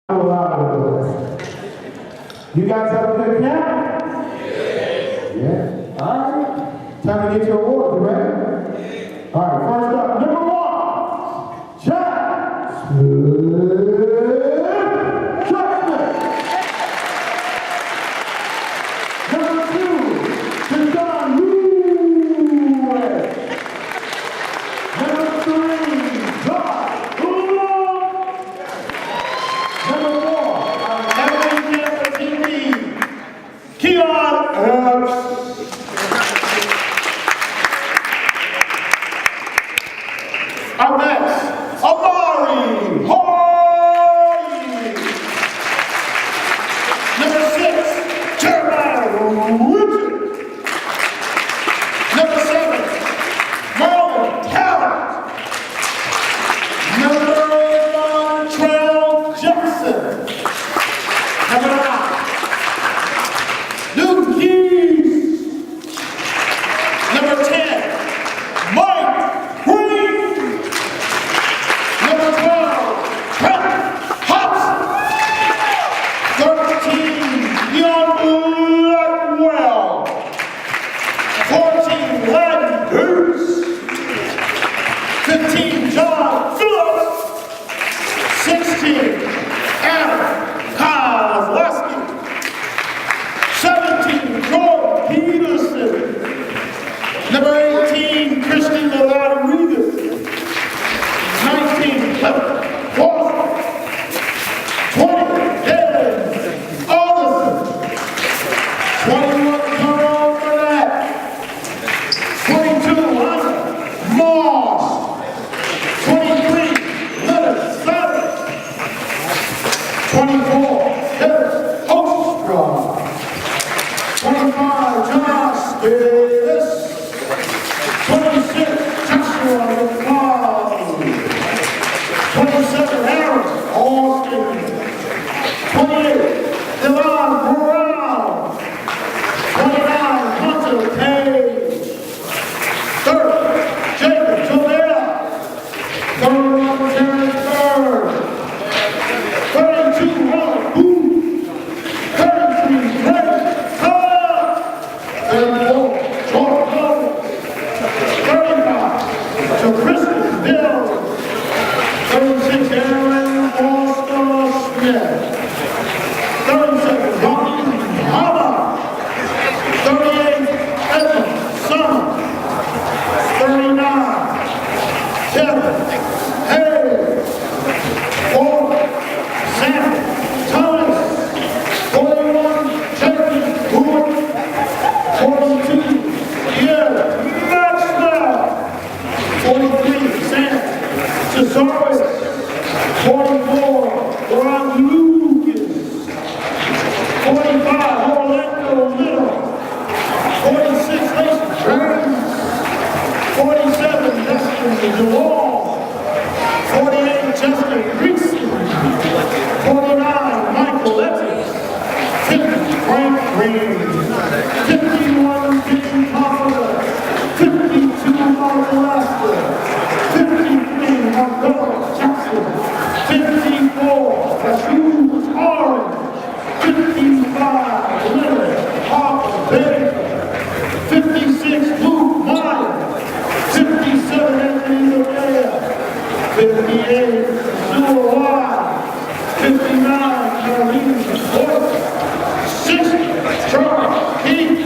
You guys have a good camp? Yeah. All right. Time to get your awards, you ready? All right, first up, number one, Jack Jackson. Number two, John Lewis. Number three, Josh Ulo. Number four, Keon Epps. Our next, Amari Hoy. Number 6, Jeremiah Richard. Number 7, Marlon Talent. Number 1, Trell Jackson. Number 9, Luke Keys. Number 10, Mike Green. Number 12, Trent Hobson. 13, Leon Blackwell. 14, Larry Goose. 15, John Phillips. 16, Adam Kozlowski. 17, Jordan Peterson. Number 18, Christian Rodriguez. 19, Kevin Walker. 20, Devin Allison. 21, Carl Burnett. 22, Hunter Moss. 23, Leonard Savage. 24, Kevin Ostrom. 25, Josh Davis. 26, Joshua McFarlane. 27, Aaron Austin. 28, Devon Brown. 29, Hunter Page. 30, Jacob Jovea. 31, Terrence Bird. 32, Ron Booth. 33, Greg Cobb. 34, Jordan Lowe. 35, to Kristen Bill. 36, Aaron Foster Smith. 37, Ronnie Hama. 38, Edmund Summer. 39, Kevin Hayes. 40, Sam Thomas. 41, Jackie Wood. 42, Pierre Maxwell. 43, Sam Cesaris. 44, Ron Lucas. 45, Orlando Little. 46, Lacey Burns. 47, Justin DeWall. 48, Justin Greason. 49, Michael Evans. 50, Frank Green. 51, Jim Coffler. 52, Mark Alaska. 53, Montgomery Jackson. 54, Hughes Orange. 55, Leonard Harper Baker. 56, Luke Meyer. 57, Anthony Levea. 58, Sewell Wise. 59, Caroline Boyce. 60, Charles Keith.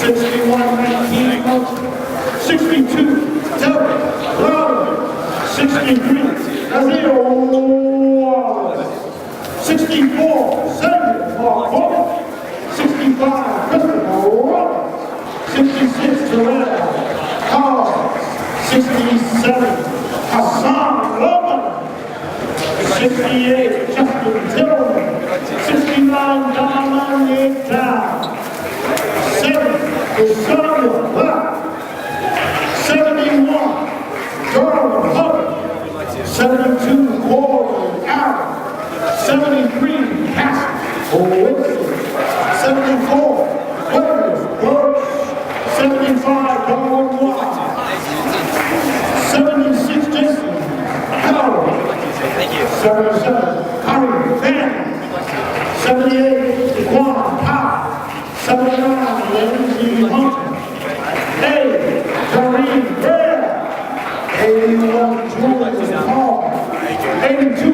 61, 19 Munson. 62, Derek Louder. 63, Isaiah Wallace. 64, Samuel Mark. 65, Christopher Roberts. 66, Terrell Collins. 67, Hassan Loman. 68, Justin Tillman. 69, Don Nick Town. 70, Samuel Black. 71, Darwin Hubbard. 72, Gordon Allen. 73, Cassie Wilson. 74, Williams Burks. 75, Darwin Watt. 76, Jason Howard. Thank you. 77, Harry Van Julian Paul. 82,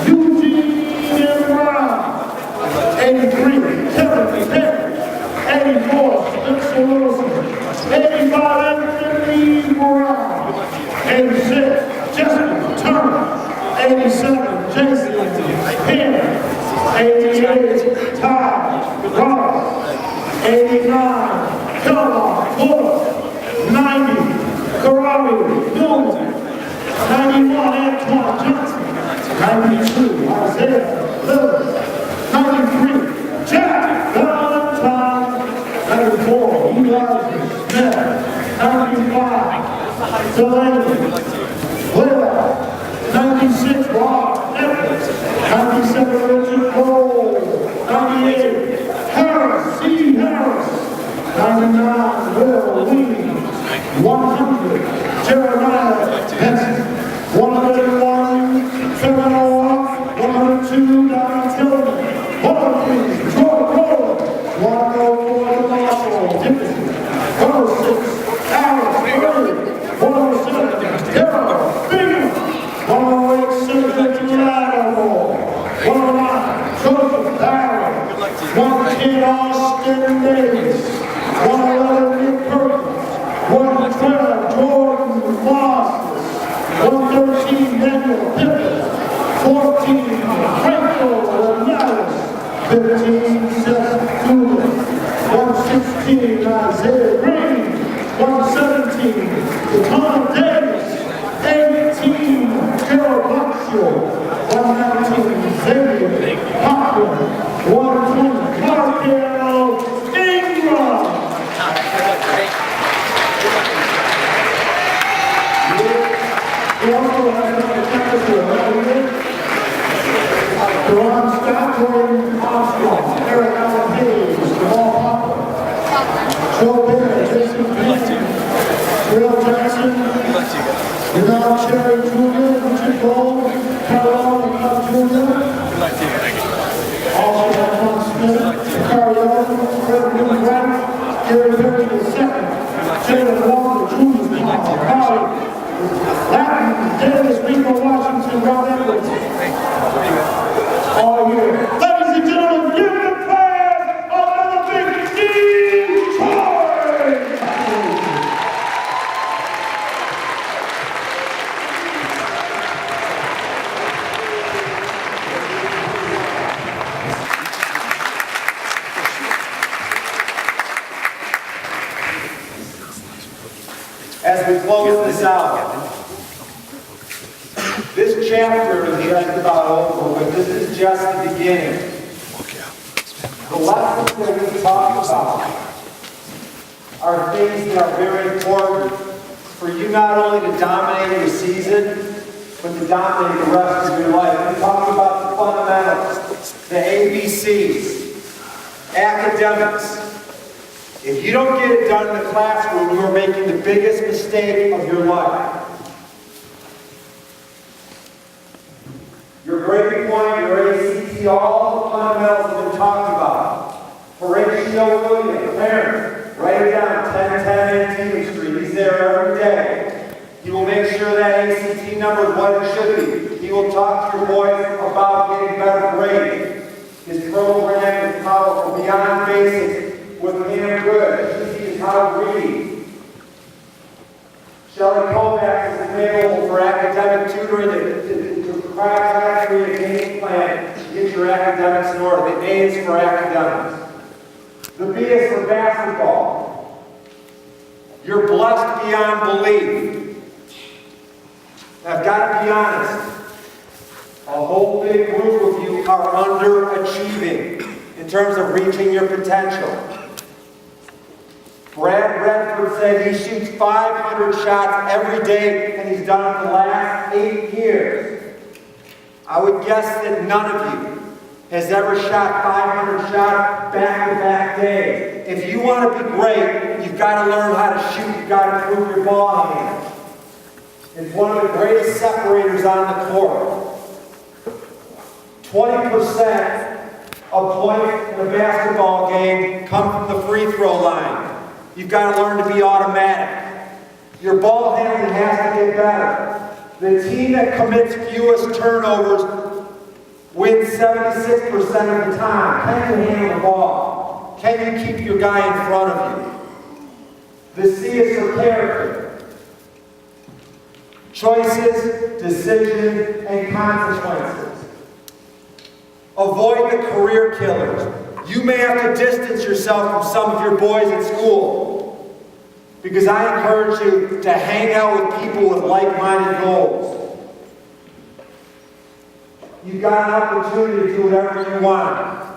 Eugene Brown. 83, Kevin Perry. 84, Spencer Wilson. 85, Anthony Brown. 86, Justin Turner. 87, Jason Penn. 88, Ty Roberts. 89, Kellogg Fuller. 90, Karami Newman. 91, Antoine Johnson. 92, Isaiah Lillard. 93, Jack Valentine. 94, Eli Smith. 95, Delaney Will. 96, Rob Evans. 97, Richard Cole. 98, Harris C. Harris. 99, Will Lee. 100, Jeremiah Benson. 101, Kevin Orr. 102, Don Tillman. 103, Jordan Rowland. 104, Marshall Dickinson. 106, Alex Murray. 107, Darrell Bingham. 108, Cedric Lattimore. 109, Joseph Barry. 110, Austin Davis. 111, Nick Perkins. 112, Jordan Moss. 113, Daniel Pippin. 14, Franco Linares. 15, Seth Doolin. 116, Isaiah Green. 117, Tom Davis. 18, Gerald Buckshore. 119, Xavier Cochran. 120, Markel Ingram. We also have another temperature right here. Deron Scott, Jordan Armstrong, Eric Allen Hayes, Jamal Popper, Joe Barry, Jason Peterson, Terrell Jackson, Denard Cherry Jr., Richard Gold, Carol Jr., also Antoine Smith, Carl Young, Fred Newman, Gary Perry II, Jalen Walker, Julius Paul, Carly Latin, Davis, Rico Washington, Rob Edwards. All here. Ladies and gentlemen, give the praise of another big Detroit! As we close this out, this chapter is just about over, but this is just the beginning. The lessons that we talk about are things that are very important for you not only to dominate your season, but to dominate the rest of your life. We talk about the fundamentals, the ABCs, academics. If you don't get it done in the classroom, you are making the biggest mistake of your life. Your grading point, your ACT, all the fundamentals have been talked about. Horatio Williams, parents, write it down, 1010 Antietam Street. He's there every day. He will make sure that ACT number is what it should be. He will talk to your boys about getting better grades. His program is powerful, beyond basics. With Pam Good, she teaches how to read. Shelley Kovacs is available for academic tutoring to crack a game plan to get your academics in order. The A is for academics. The B is for basketball. You're blessed beyond belief. I've got to be honest. A whole big group of you are underachieving in terms of reaching your potential. Brad Redford said he shoots 500 shots every day, and he's done it the last 8 years. I would guess that none of you has ever shot 500 shots back-to-back days. If you want to be great, you've got to learn how to shoot. You've got to improve your ball hand. It's one of the greatest separators on the court. 20% of points in a basketball game come from the free throw line. You've got to learn to be automatic. Your ball handling has to get better. The team that commits fewest turnovers wins 76% of the time. Can you handle the ball? Can you keep your guy in front of you? The C is for character. Choices, decisions, and consequences. Avoid the career killers. You may have to distance yourself from some of your boys at school, because I encourage you to hang out with people with like-minded goals. You've got an opportunity to do whatever you want.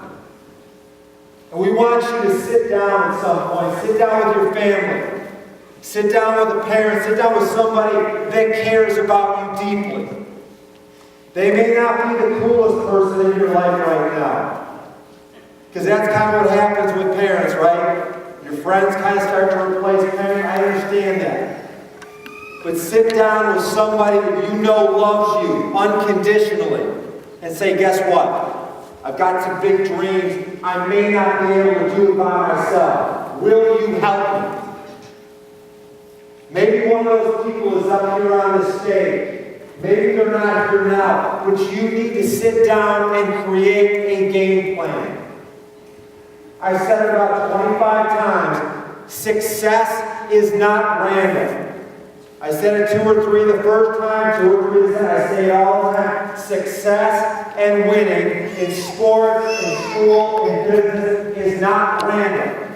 And we want you to sit down at some point. Sit down with your family. Sit down with a parent. Sit down with somebody that cares about you deeply. They may not be the coolest person in your life right now. Because that's kind of what happens with parents, right? Your friends kind of start to replace parents. I understand that. But sit down with somebody that you know loves you unconditionally and say, guess what? I've got some big dreams I may not be able to do by myself. Will you help me? Maybe one of those people is up here on this stage. Maybe they're not here now. But you need to sit down and create a game plan. I've said it about 25 times. Success is not random. I said it 2 or 3 the first time, 2 or 3 the second. I say it all the time. Success and winning in sport, in school, in business is not random.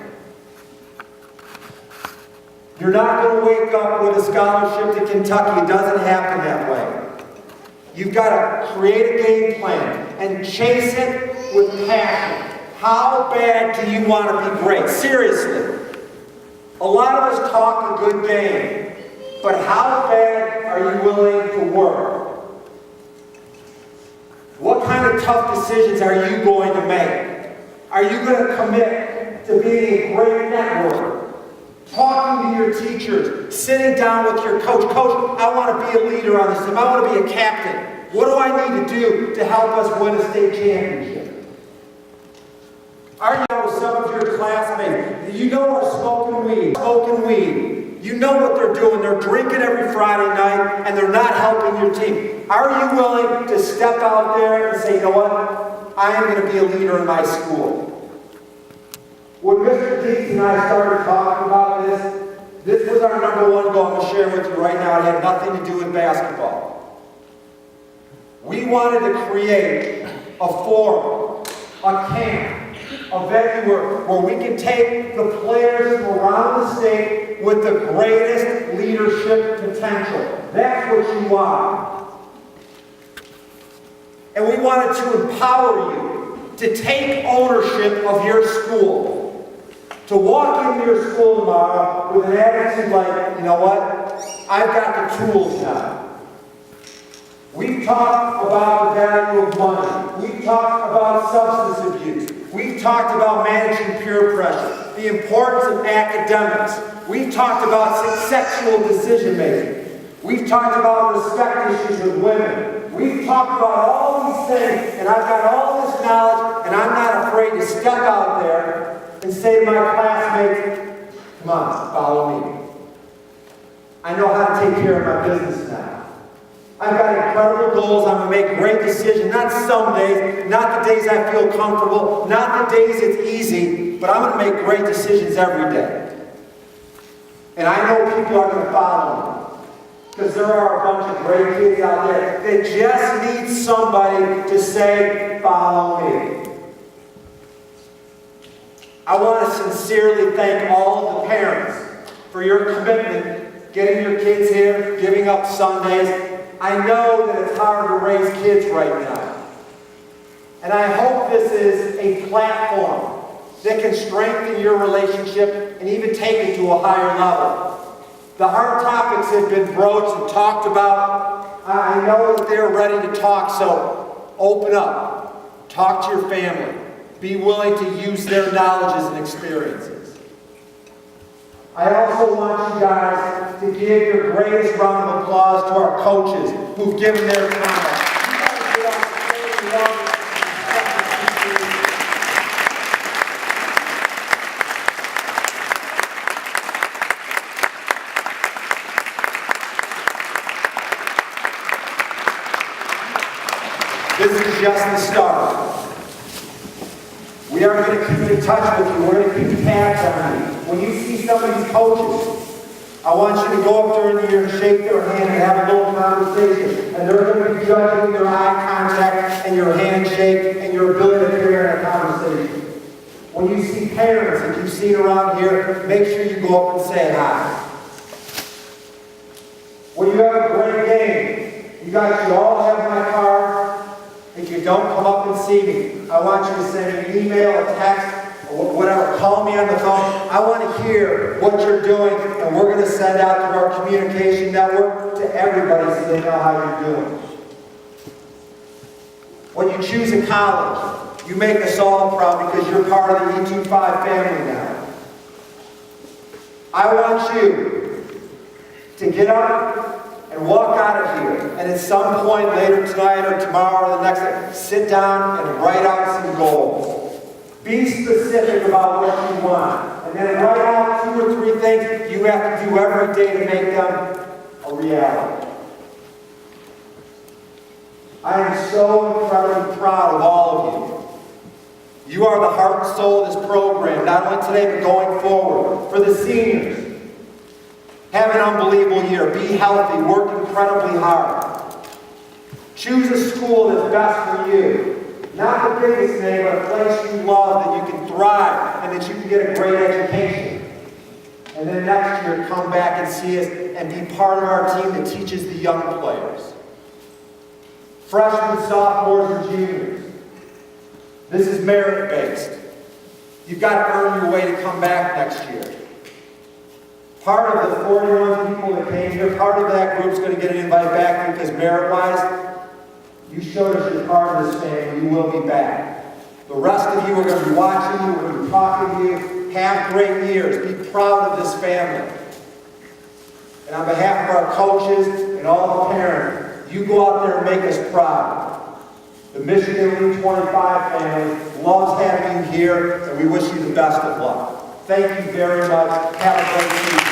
You're not going to wake up with a scholarship to Kentucky. It doesn't happen that way. You've got to create a game plan and chase it with passion. How bad do you want to be great? Seriously. A lot of us talk a good game, but how bad are you willing to work? What kind of tough decisions are you going to make? Are you going to commit to being a great networker? Talking to your teachers, sitting down with your coach. Coach, I want to be a leader on this team. I want to be a captain. What do I need to do to help us win a state championship? Are you out with some of your classmates? You know are smoking weed. Smoking weed. You know what they're doing. They're drinking every Friday night, and they're not helping your team. Are you willing to step out there and say, you know what? I am going to be a leader in my school. When Mr. Deeks and I started talking about this was our number one goal. I'm going to share with you right now. It had nothing to do with basketball. We wanted to create a forum, a camp, a venue where we can take the players from around the state with the greatest leadership potential. That's what you want. And we wanted to empower you to take ownership of your school. To walk into your school tomorrow with an attitude like, you know what? I've got the tools now. We've talked about the value of money. We've talked about substance abuse. We've talked about managing peer pressure. The importance of academics. We've talked about sexual decision making. We've talked about respect issues with women. We've talked about all these things, and I've got all this knowledge, and I'm not afraid to step out there and say to my classmates, come on, follow me. I know how to take care of my business now. I've got incredible goals. I'm going to make great decisions. Not some days, not the days I feel comfortable, not the days it's easy, but I'm going to make great decisions every day. And I know people are going to follow me. Because there are a bunch of great kids out there that just need somebody to say, follow me. I want to sincerely thank all of the parents for your commitment, getting your kids here, giving up Sundays. I know that it's hard to raise kids right now. And I hope this is a platform that can strengthen your relationship and even take it to a higher level. The hard topics have been broached and talked about. I know that they're ready to talk, so open up. Talk to your family. Be willing to use their knowledges and experiences. I also want you guys to give your greatest round of applause to our coaches who've given their time. This is just the start. We are going to keep in touch with you. We're going to keep tabs on you. When you see some of these coaches, I want you to go up during the year and shake their hand and have a little conversation. And they're going to be judging your eye contact and your handshake and your ability to carry on a conversation. When you see parents that you've seen around here, make sure you go up and say hi. When you have a great game, you guys should all have my card. If you don't come up and see me, I want you to send me an email, a text, or whatever. Call me on the phone. I want to hear what you're doing, and we're going to send out to our communication network to everybody so they know how you're doing. When you choose a college, you make us all proud because you're part of the E25 family now. I want you to get up and walk out of here, and at some point later tonight or tomorrow or the next day, sit down and write out some goals. Be specific about what you want, and then write out 2 or 3 things you have to do every day to make them a reality. I am so incredibly proud of all of you. You are the heart and soul of this program, not only today but going forward. For the seniors, have an unbelievable year. Be healthy. Work incredibly hard. Choose a school that's best for you. Not the biggest name, but a place you love, that you can thrive, and that you can get a great education. And then next year, come back and see us and be part of our team that teaches the young players. Freshmen, sophomores, and juniors. This is merit-based. You've got to earn your way to come back next year. Part of the 41 people that came here, part of that group is going to get an invite back because merit-wise, you showed us you're part of this family. You will be back. The rest of you are going to be watching you. We're going to be talking to you. Have great years. Be proud of this family. And on behalf of our coaches and all the parents, you go out there and make us proud. The Michigan Elite 25 family loves having you here, and we wish you the best of luck. Thank you very much. Have a great season.